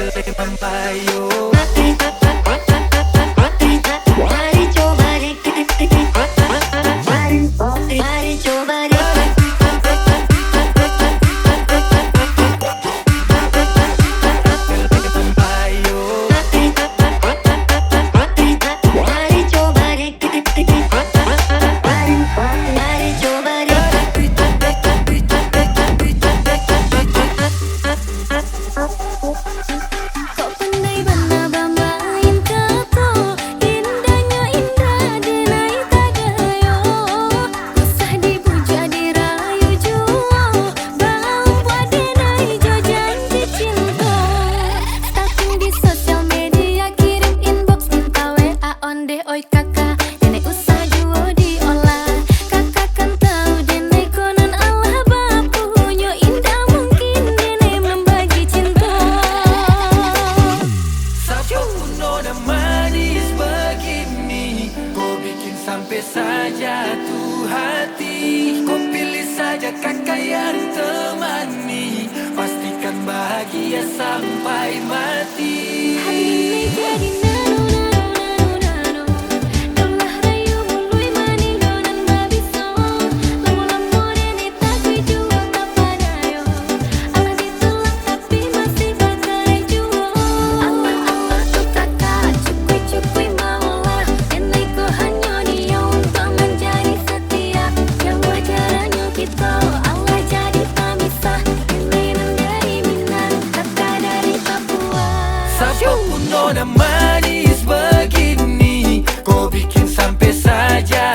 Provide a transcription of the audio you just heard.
Membayo. Mari coba deh, mari coba deh. Mari coba deh, mari coba deh. Kok pandai bermain kata, indahnya indah denai tagayo. Usah dipuja dirayu jua, bau buat denai jo janji cinta. Stalking di sosial media, kirim inbox minta WA onde oi kakak. Denai usah juo diolah, kakak kan tahu denai konon Allah bapunya indah mungkin denai membagi cinta. Siapapun nona manis begini, kau bikin sampai saja tuh hati. Kau pilih saja kakak yang temani, pastikan bahagia sampai mati. Hati ini jadi nano nano nano nano, daulah rayu mului mani donan babiso. Lamo-lamo dene takui jua kapadayo, Allah ditolak tapi masih bakare jua. Allah tuh kakak, cukui maulah, denai ko hanya dia untuk menjadi setia. Yang wajarnya kita Allah jadi pemisah, denai dari Minang, kakak dari Papua. Siapapun nona manis begini, kau bikin sampai saja